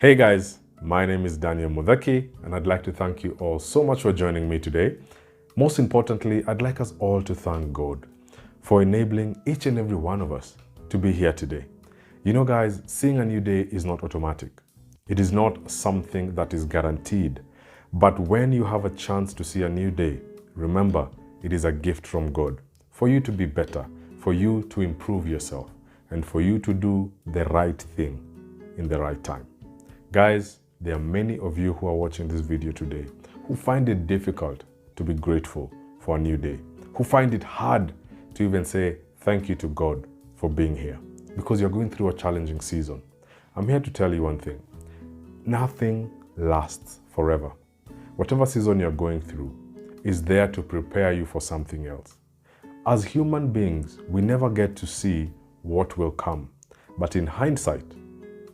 Hey guys, my name is Daniel Mudhaki, and I'd like to thank you all so much for joining me today. Most importantly, I'd like us all to thank God for enabling each and every one of us to be here today. You know guys, seeing a new day is not automatic. It is not something that is guaranteed. But when you have a chance to see a new day, remember, it is a gift from God for you to be better, for you to improve yourself, and for you to do the right thing in the right time. Guys, there are many of you who are watching this video today who find it difficult to be grateful for a new day, who find it hard to even say thank you to God for being here because you're going through a challenging season. I'm here to tell you one thing. Nothing lasts forever. Whatever season you're going through is there to prepare you for something else. As human beings, we never get to see what will come. But in hindsight,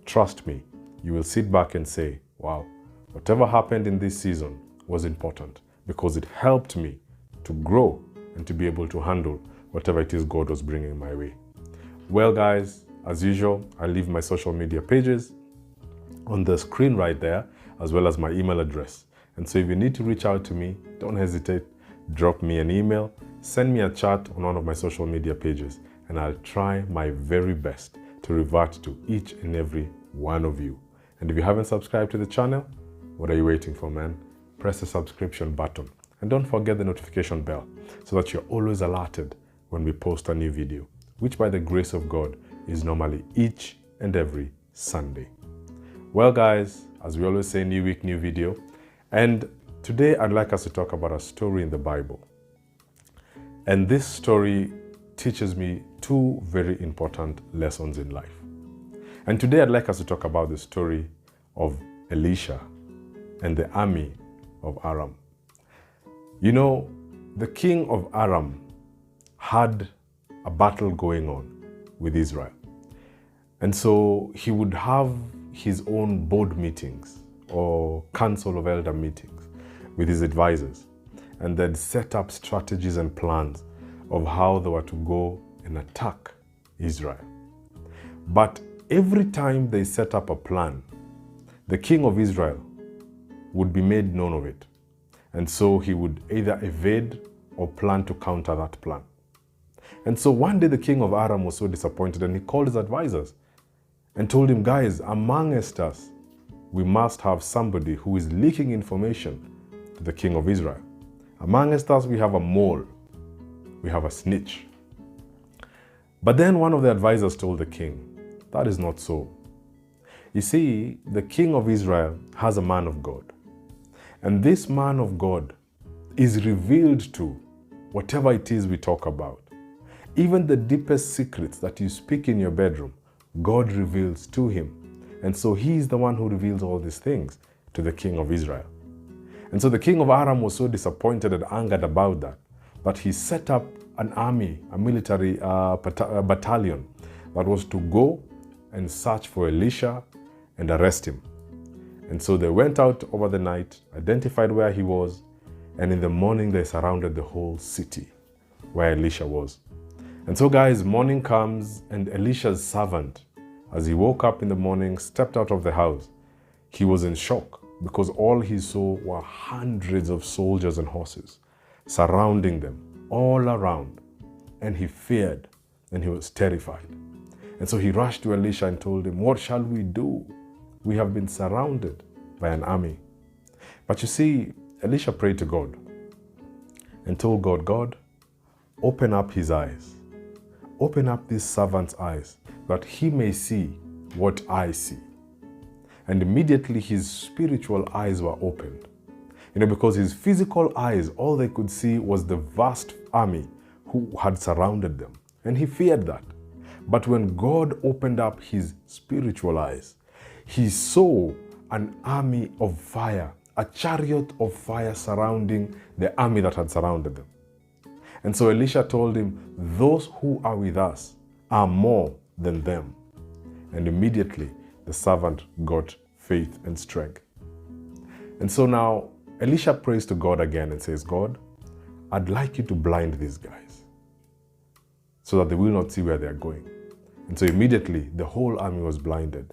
trust me, you will sit back and say, wow, whatever happened in this season was important because it helped me to grow and to be able to handle whatever it is God was bringing my way. Well, guys, as usual, I leave my social media pages on the screen right there, as well as my email address. And so if you need to reach out to me, don't hesitate, drop me an email, send me a chat on one of my social media pages, and I'll try my very best to revert to each and every one of you. And if you haven't subscribed to the channel, what are you waiting for, man? Press the subscription button and don't forget the notification bell so that you're always alerted when we post a new video, which by the grace of God is normally each and every Sunday. Well, guys, as we always say, new week, new video. And today I'd like us to talk about a story in the Bible. And this story teaches me two very important lessons in life. And today I'd like us to talk about the story of Elisha and the army of Aram. You know, the king of Aram had a battle going on with Israel. And so he would have his own board meetings or council of elder meetings with his advisors. And they'd set up strategies and plans of how they were to go and attack Israel. But every time they set up a plan, the king of Israel would be made known of it. And so he would either evade or plan to counter that plan. And so one day the king of Aram was so disappointed and he called his advisors and told him, guys, amongst us, we must have somebody who is leaking information to the king of Israel. Amongst us, we have a mole. We have a snitch. But then one of the advisors told the king, that is not so. You see, the king of Israel has a man of God. And this man of God is revealed to whatever it is we talk about. Even the deepest secrets that you speak in your bedroom, God reveals to him. And so he is the one who reveals all these things to the king of Israel. And so the king of Aram was so disappointed and angered about that he set up an army, a military battalion that was to go and search for Elisha and arrest him. And so they went out over the night, identified where he was, and in the morning they surrounded the whole city where Elisha was. And so guys, morning comes and Elisha's servant, as he woke up in the morning, stepped out of the house. He was in shock because all he saw were hundreds of soldiers and horses surrounding them all around. And he feared and he was terrified. And so he rushed to Elisha and told him, what shall we do? We have been surrounded by an army. But you see, Elisha prayed to God and told God, God, open up his eyes. Open up this servant's eyes that he may see what I see. And immediately his spiritual eyes were opened. You know, because his physical eyes, all they could see was the vast army who had surrounded them. And he feared that. But when God opened up his spiritual eyes, he saw an army of fire, a chariot of fire surrounding the army that had surrounded them. And so Elisha told him, those who are with us are more than them. And immediately the servant got faith and strength. And so now Elisha prays to God again and says, God, I'd like you to blind these guys so that they will not see where they are going. And so immediately the whole army was blinded.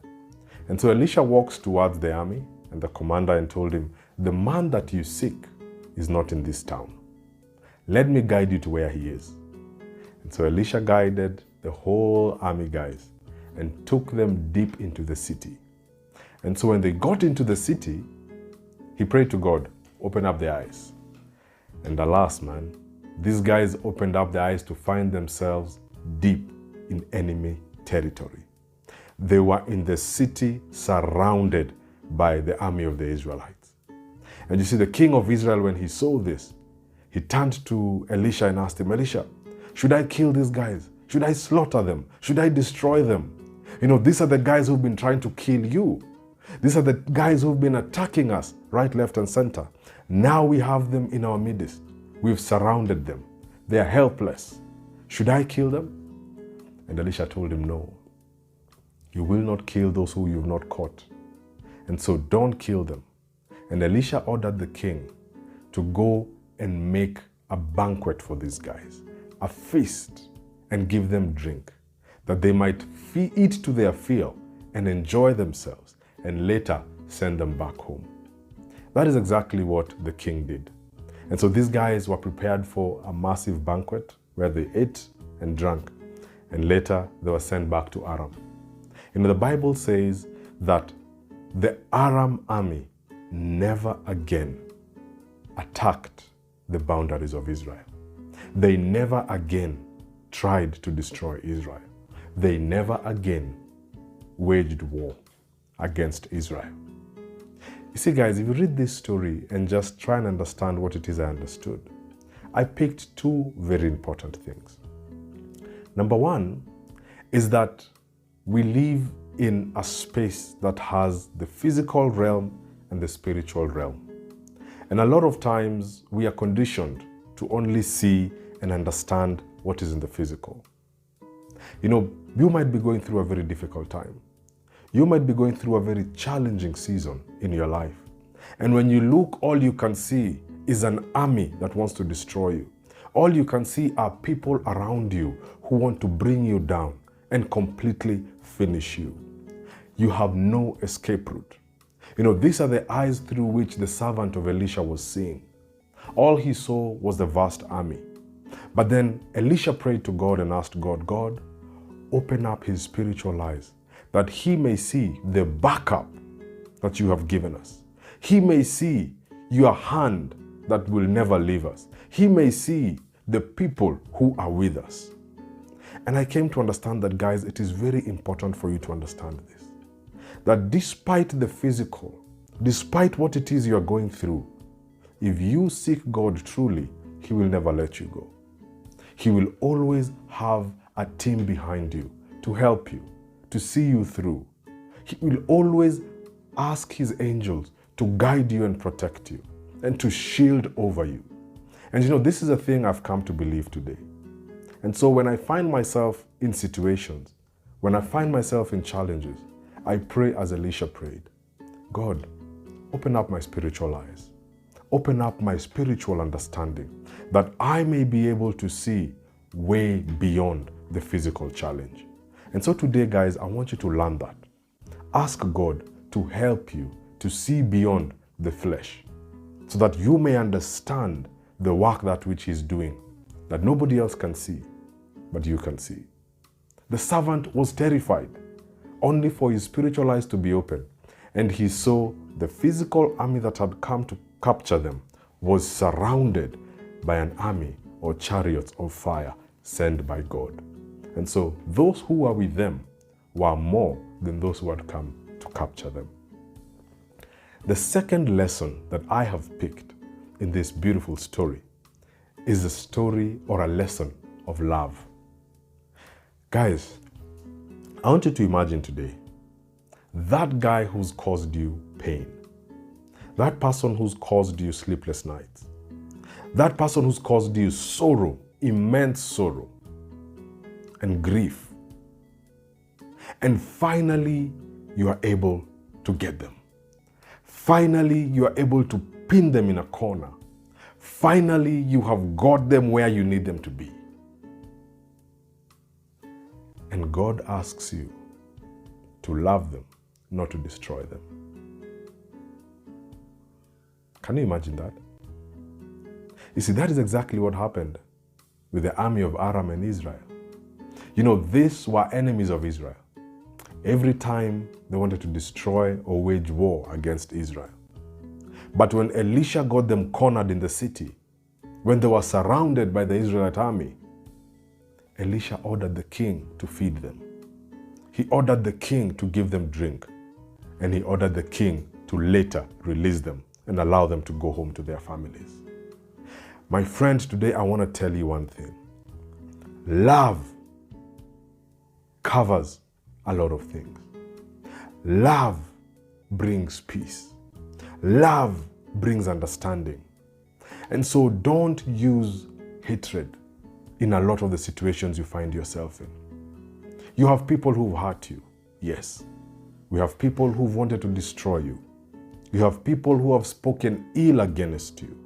And so Elisha walks towards the army and the commander and told him, "The man that you seek is not in this town. Let me guide you to where he is." And so Elisha guided the whole army guys and took them deep into the city. And so when they got into the city, he prayed to God, "Open up their eyes." And alas, man, these guys opened up their eyes to find themselves deep in enemy territory. They were in the city surrounded by the army of the Israelites. And you see, the king of Israel, when he saw this, he turned to Elisha and asked him, "Elisha, should I kill these guys? Should I slaughter them? Should I destroy them? You know, these are the guys who've been trying to kill you. These are the guys who've been attacking us right, left, and center. Now we have them in our midst. We've surrounded them. They are helpless. Should I kill them?" And Elisha told him, "No. You will not kill those who you've not caught. And so don't kill them." And Elisha ordered the king to go and make a banquet for these guys, a feast, and give them drink, that they might eat to their fill and enjoy themselves, and later send them back home. That is exactly what the king did. And so these guys were prepared for a massive banquet where they ate and drank, and later they were sent back to Aram. You know, the Bible says that the Aram army never again attacked the boundaries of Israel. They never again tried to destroy Israel. They never again waged war against Israel. You see, guys, if you read this story and just try and understand what it is I understood, I picked two very important things. Number one is that we live in a space that has the physical realm and the spiritual realm. And a lot of times we are conditioned to only see and understand what is in the physical. You know, you might be going through a very difficult time. You might be going through a very challenging season in your life. And when you look, all you can see is an army that wants to destroy you. All you can see are people around you who want to bring you down and completely finish you. You have no escape route. You know, these are the eyes through which the servant of Elisha was seeing. All he saw was the vast army. But then Elisha prayed to God and asked God, "God, open up his spiritual eyes, that he may see the backup that you have given us. He may see your hand that will never leave us. He may see the people who are with us." And I came to understand that, guys, it is very important for you to understand this. That despite the physical, despite what it is you are going through, if you seek God truly, he will never let you go. He will always have a team behind you to help you, to see you through. He will always ask his angels to guide you and protect you and to shield over you. And you know, this is a thing I've come to believe today. And so when I find myself in situations, when I find myself in challenges, I pray as Elisha prayed, "God, open up my spiritual eyes. Open up my spiritual understanding, that I may be able to see way beyond the physical challenge." And so today, guys, I want you to learn that. Ask God to help you to see beyond the flesh, so that you may understand the work that which he's doing, that nobody else can see, but you can see. The servant was terrified, only for his spiritual eyes to be open, and he saw the physical army that had come to capture them was surrounded by an army or chariots of fire sent by God. And so those who were with them were more than those who had come to capture them. The second lesson that I have picked in this beautiful story is a story or a lesson of love. Guys, I want you to imagine today that guy who's caused you pain, that person who's caused you sleepless nights, that person who's caused you sorrow, immense sorrow and grief. And finally, you are able to get them. Finally, you are able to pin them in a corner. Finally, you have got them where you need them to be. And God asks you to love them, not to destroy them. Can you imagine that? You see, that is exactly what happened with the army of Aram and Israel. You know, these were enemies of Israel. Every time they wanted to destroy or wage war against Israel. But when Elisha got them cornered in the city, when they were surrounded by the Israelite army, Elisha ordered the king to feed them. He ordered the king to give them drink. And he ordered the king to later release them and allow them to go home to their families. My friend, today I want to tell you one thing. Love covers a lot of things. Love brings peace. Love brings understanding. And so don't use hatred in a lot of the situations you find yourself in. You have people who've hurt you. Yes. We have people who've wanted to destroy you. You have people who have spoken ill against you.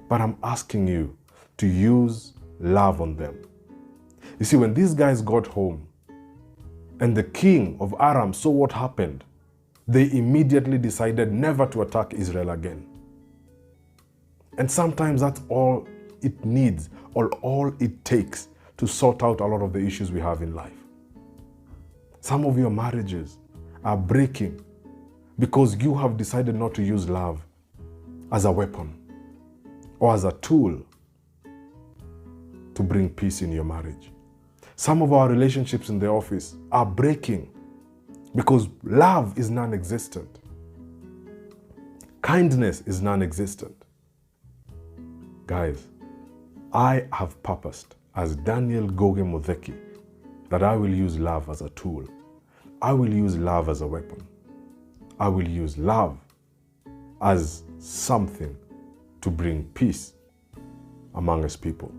But I'm asking you to use love on them. You see, when these guys got home and the king of Aram saw what happened, they immediately decided never to attack Israel again. And sometimes that's all it needs, or all it takes to sort out a lot of the issues we have in life. Some of your marriages are breaking because you have decided not to use love as a weapon or as a tool to bring peace in your marriage. Some of our relationships in the office are breaking because love is non-existent. Kindness is non-existent. Guys, I have purposed as Daniel Goge Mutheki that I will use love as a tool. I will use love as a weapon. I will use love as something to bring peace among us people.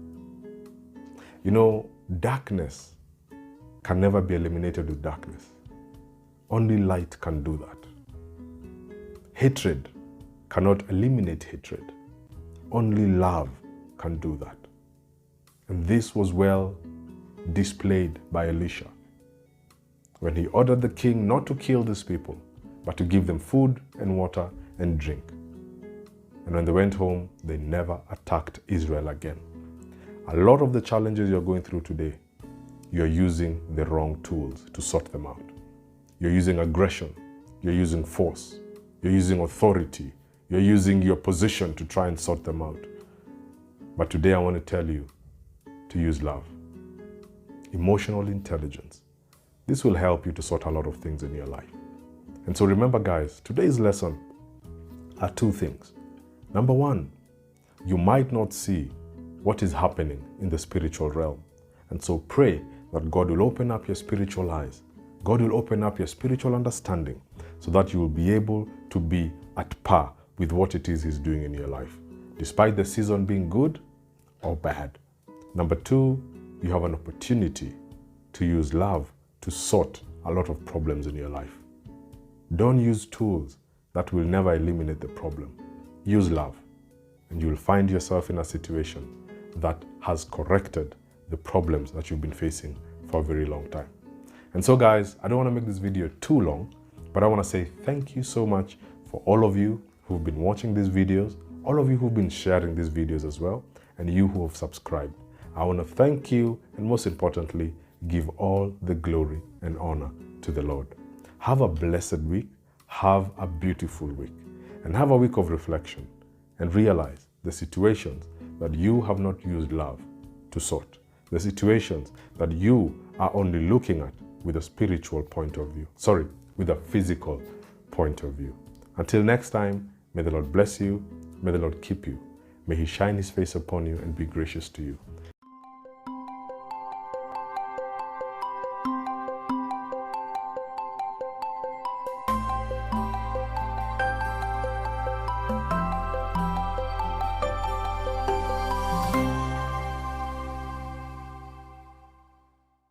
You know, darkness can never be eliminated with darkness. Only light can do that. Hatred cannot eliminate hatred. Only love can do that. And this was well displayed by Elisha when he ordered the king not to kill these people, but to give them food and water and drink. And when they went home, they never attacked Israel again. A lot of the challenges you're going through today, you're using the wrong tools to sort them out. You're using aggression, you're using force, you're using authority, you're using your position to try and sort them out. But today I want to tell you to use love, emotional intelligence. This will help you to sort a lot of things in your life. And so remember, guys, today's lesson are two things. Number one, you might not see what is happening in the spiritual realm. And so pray that God will open up your spiritual eyes. God will open up your spiritual understanding so that you will be able to be at par with what it is He's doing in your life, despite the season being good or bad. Number two, you have an opportunity to use love to sort a lot of problems in your life. Don't use tools that will never eliminate the problem. Use love, and you will find yourself in a situation that has corrected the problems that you've been facing for a very long time. And so, guys, I don't want to make this video too long, but I want to say thank you so much for all of you who've been watching these videos, all of you who've been sharing these videos as well, and you who have subscribed. I want to thank you, and most importantly, give all the glory and honor to the Lord. Have a blessed week, have a beautiful week, and have a week of reflection, and realize the situations that you have not used love to sort, the situations that you are only looking at with a spiritual point of view, with a physical point of view. Until next time, may the Lord bless you, may the Lord keep you, may He shine His face upon you and be gracious to you.